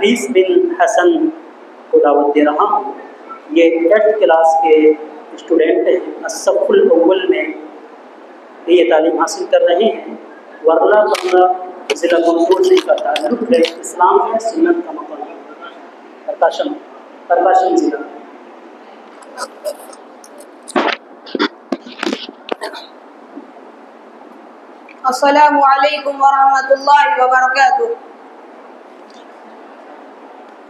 نفیس بن حسن کو دعوت دے رہا ہوں۔ یہ 8th کلاس کے اسٹوڈنٹ ہیں، الصف الاول میں یہ تعلیم حاصل کر رہے ہیں۔ ورلا بنگلہ ضلع گنٹور سے کا تعلق ہے۔ اسلام ہے، سنت کا مقام ہے۔ پرکاشم ضلع۔ السلام علیکم ورحمۃ اللہ وبرکاتہ۔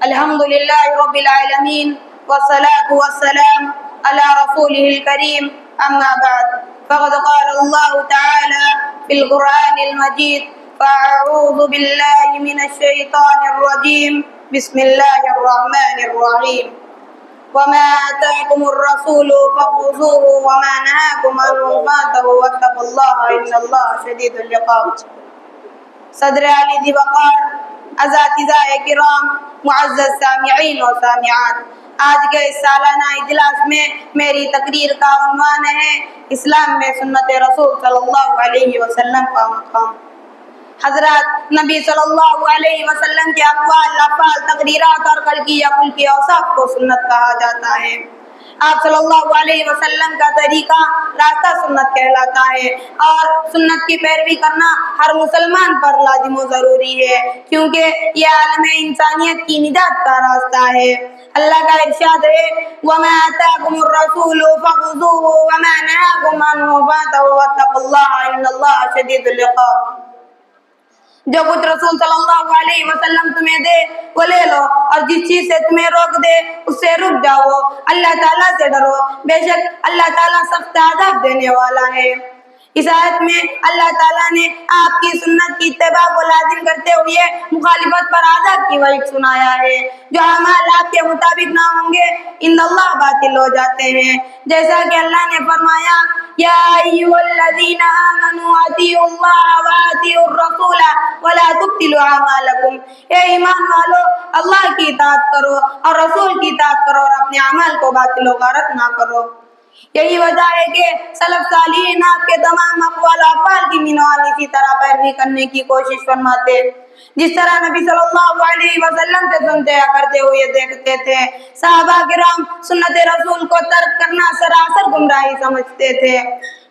الحمد للہ رب العالمین والصلاة والسلام علی رسولہ الکریم، اما بعد فقد قال اللہ تعالی فی القرآن المجید فاعوذ باللہ من الشیطان الرجیم بسم اللہ الرحمن الرحیم وما آتاكم الرسول فخذوه وما نهاكم عنه فانتهوا واتقوا الله ان الله شدید العقاب۔ صدر علی ذی وقار، اساتذہ کرام، معزز سامعین و سامعات، آج کے اس سالانہ اجلاس میں میری تقریر کا عنوان ہے اسلام میں سنت رسول صلی اللہ علیہ وسلم کا مقام۔ حضرات، نبی صلی اللہ علیہ وسلم کے اقوال، افعال، تقریرات اور قلبی یا قلبی اوصاف کو سنت کہا جاتا ہے۔ آپ صلی اللہ علیہ وسلم کا طریقہ راستہ سنت کہلاتا ہے، اور سنت کی پیروی کرنا ہر مسلمان پر لازم و ضروری ہے، کیونکہ یہ عالم انسانیت کی نجات کا راستہ ہے۔ اللہ کا ارشاد ہے وَمَا آتَاكُمُ الرَّسُولُ فَخُذُوهُ وَمَا نَهَاكُمْ عَنْهُ فَانْتَهُوا وَاتَّقُوا اللَّهَ إِنَّ اللَّهَ شَدِيدُ الْعِقَابِ۔ جو کچھ رسول صلی اللہ علیہ وسلم تمہیں دے وہ لے لو، اور جس چیز سے تمہیں روک دے اس سے رک جاؤ۔ اللہ تعالیٰ سے ڈرو، بے شک اللہ تعالیٰ سخت عذاب دینے والا ہے۔ اس آیت میں اللہ تعالیٰ نے آپ کی سنت کی اتباع کو لازم کرتے ہوئے مخالفت پر عذاب کی وعید سنایا ہے۔ جو اعمال آپ کے مطابق نہ ہوں گے ان اللہ باطل ہو جاتے ہیں، جیسا کہ اللہ نے فرمایا یا ایھا الذین آمنوا اطیعوا اللہ واطیعوا الرسول ولا تبطلوا اعمالکم۔ اے ایمان والو، اللہ کی اطاعت کرو اور رسول کی اطاعت کرو اور اپنے اعمال کو باطل و غارت نہ کرو۔ یہی وجہ ہے کہ سلف صالحین آپ کے تمام اقوال و افعال کی مینوان اسی طرح پیروی کرنے کی کوشش فرماتے، جس طرح نبی صلی اللہ علیہ وسلم سے سنتے یا کرتے ہوئے دیکھتے تھے۔ صحابہ کرام سنت رسول کو ترک کرنا سراسر گمراہی سمجھتے تھے۔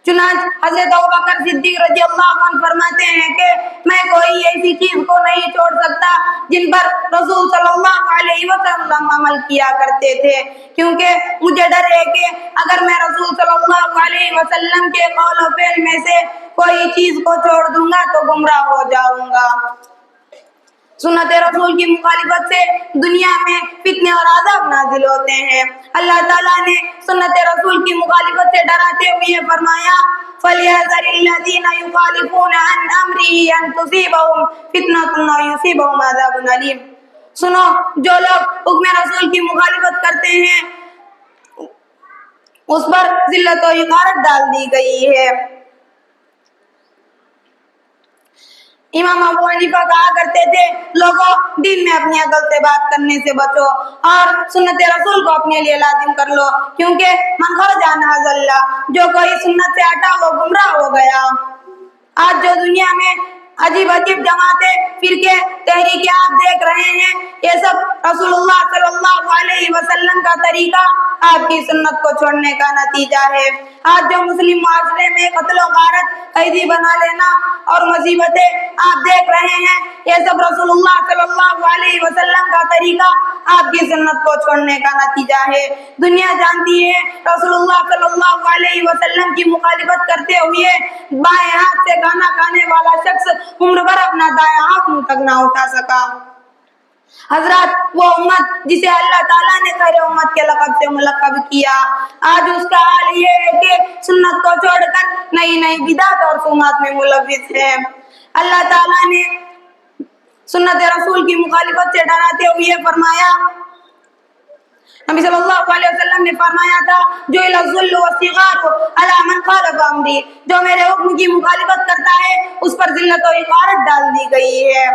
چنانچہ حضرت ابوبکر صدیق رضی اللہ عنہ فرماتے ہیں کہ میں کوئی ایسی چیز کو نہیں چھوڑ سکتا جن پر رسول صلی اللہ علیہ وسلم عمل کیا کرتے تھے، کیونکہ مجھے ڈر ہے کہ اگر میں رسول صلی اللہ علیہ وسلم کے قول و فعل میں سے کوئی چیز کو چھوڑ دوں گا تو گمراہ ہو جاؤں گا۔ سنت رسول کی مخالفت سے دنیا میں فتنے اور عذاب نازل ہوتے ہیں۔ اللہ تعالیٰ نے سنت رسول کی مخالفت سے ڈراتے ہوئے فرمایا فَلْيَحْذَرِ الَّذِينَ يُخَالِفُونَ عَنْ أَمْرِهِ أَن تُصِيبَهُمْ فِتْنَةٌ أَوْ يُصِيبَهُمْ عَذَابٌ أَلِيمٌ۔ سنو، جو لوگ حکم رسول کی مخالفت کرتے ہیں اس پر ذلت و حقارت ڈال دی گئی ہے۔ امام ابو حنیفہ کہا کرتے تھے لوگوں، دین میں اپنی عقل سے بات کرنے سے بچو اور سنت رسول کو اپنے لیے لازم کر لو، کیونکہ من خرج عنہا ضل، جو کوئی سنت سے ہٹا وہ گمراہ ہو گیا۔ آج جو دنیا میں عجیب عجیب جماعتیں، فرقے، تحریکیں آپ دیکھ رہے ہیں، یہ سب رسول اللہ صلی اللہ علیہ وسلم کا طریقہ، آپ کی سنت کو چھوڑنے کا نتیجہ ہے۔ آج جو مسلم معاشرے میں قتل و غارت، قیدی بنا لینا اور مصیبتیں آپ دیکھ رہے ہیں، یہ سب رسول اللہ صلی اللہ علیہ وسلم کا طریقہ، آپ کی سنت کو چھوڑنے کا نتیجہ ہے۔ دنیا جانتی ہے رسول اللہ صلی اللہ علیہ وسلم کی مخالفت کرتے ہوئے بائیں ہاتھ سے کھانا کھانے والا شخص عمر بھر اپنا دایاں ہاتھ منہ تک نہ اٹھا سکا۔ حضرات، وہ امت جسے اللہ تعالیٰ نے خیر امت کے لقب سے ملقب کیا، آج اس کا حال یہ ہے کہ سنت کو چھوڑ کر نئی نئی بدعت اور رسومات میں ملوث ہے۔ اللہ تعالیٰ نے سنت رسول کی مخالفت سے ڈراتے ہوئے فرمایا، نبی صلی اللہ علیہ وسلم نے فرمایا تھا جو الذل والصغار علی من خالف امری، جو میرے حکم کی مخالفت کرتا ہے اس پر ذلت و حقارت ڈال دی گئی ہے۔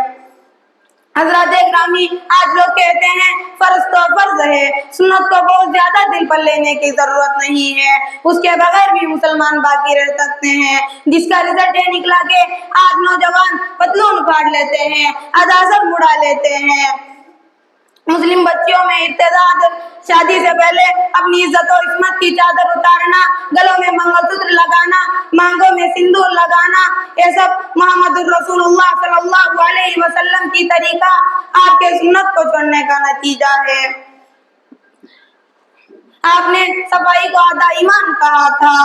حضرات گرامی، آج لوگ کہتے ہیں فرض تو فرض ہے، سنت کو بہت زیادہ دل پر لینے کی ضرورت نہیں ہے، اس کے بغیر بھی مسلمان باقی رہ سکتے ہیں، جس کا رزلٹ یہ نکلا کہ آج نوجوان پتلون پھاڑ لیتے ہیں، ادازت مڑا لیتے ہیں۔ مسلم بچیوں میں ارتداد، شادی سے پہلے اپنی عزت و عصمت کی چادر اتارنا، گلوں میں منگل سوتر لگانا، مانگوں میں سندور لگانا، یہ سب محمد الرسول اللہ صلی اللہ علیہ وسلم کی طریقہ، آپ کے سنت کو چھوڑنے کا نتیجہ ہے۔ آپ نے صفائی کو آدھا ایمان کہا تھا۔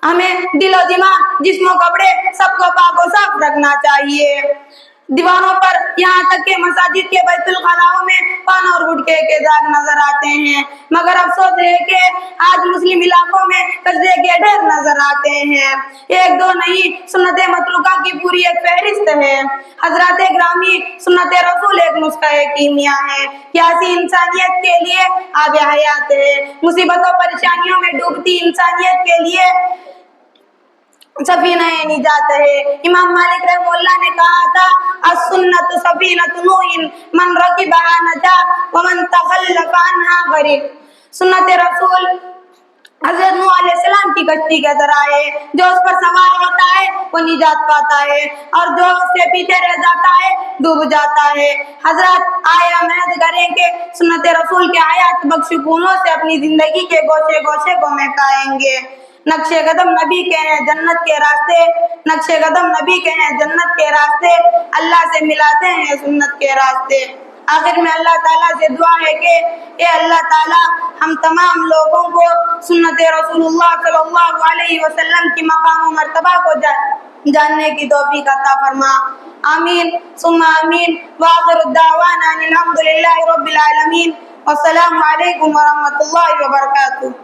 ہمیں دل و دماغ، جسم و کپڑے سب کو پاک و صاف رکھنا چاہیے۔ دیواروں پر یہاں تک کہ مساجد کے بیت الخلاؤں میں پان اور گٹکے کے داغ نظر آتے ہیں، مگر افسوس ہے کہ آج مسلم علاقوں میں کچرے کے ڈھیر نظر آتے ہیں۔ ایک دو نہیں، سنت متروکہ کی پوری ایک فہرست ہے۔ حضرات گرامی، سنت رسول ایک نسخہ کیمیا ہے، پیاسی انسانیت کے لیے آب حیات ہے، مصیبتوں پریشانیوں میں ڈوبتی انسانیت کے لیے سفینہ نجات ہے۔ امام مالک رحمہ اللہ نے کہا تھا، السنت سفینۃ نوح من رکبها نجا ومن تخلف عنها غرق۔ سنت رسول حضرت نوح علیہ السلام کی کشتی کی طرح ہے، جو اس پر سوار ہوتا ہے وہ نجات پاتا ہے، اور جو اس سے پیچھے رہ جاتا ہے ڈوب جاتا ہے۔ حضرات آیا محض کریں کہ سنت رسول کے حیات بخش خونوں سے اپنی زندگی کے گوشے گوشے کو مہکائیں گے۔ نقش قدم نبی کے ہیں جنت کے راستے، نقش قدم نبی کے ہیں جنت کے راستے، اللہ سے ملاتے ہیں سنت کے راستے۔ آخر میں اللہ تعالیٰ سے دعا ہے کہ اے اللہ تعالیٰ، ہم تمام لوگوں کو سنت رسول اللہ صلی اللہ علیہ وسلم کی مقام و مرتبہ کو جاننے کی توفیق عطا فرما۔ آمین ثم آمین، وآخر الدعوانا الحمد للہ رب العالمین، والسلام علیکم ورحمۃ اللہ وبرکاتہ۔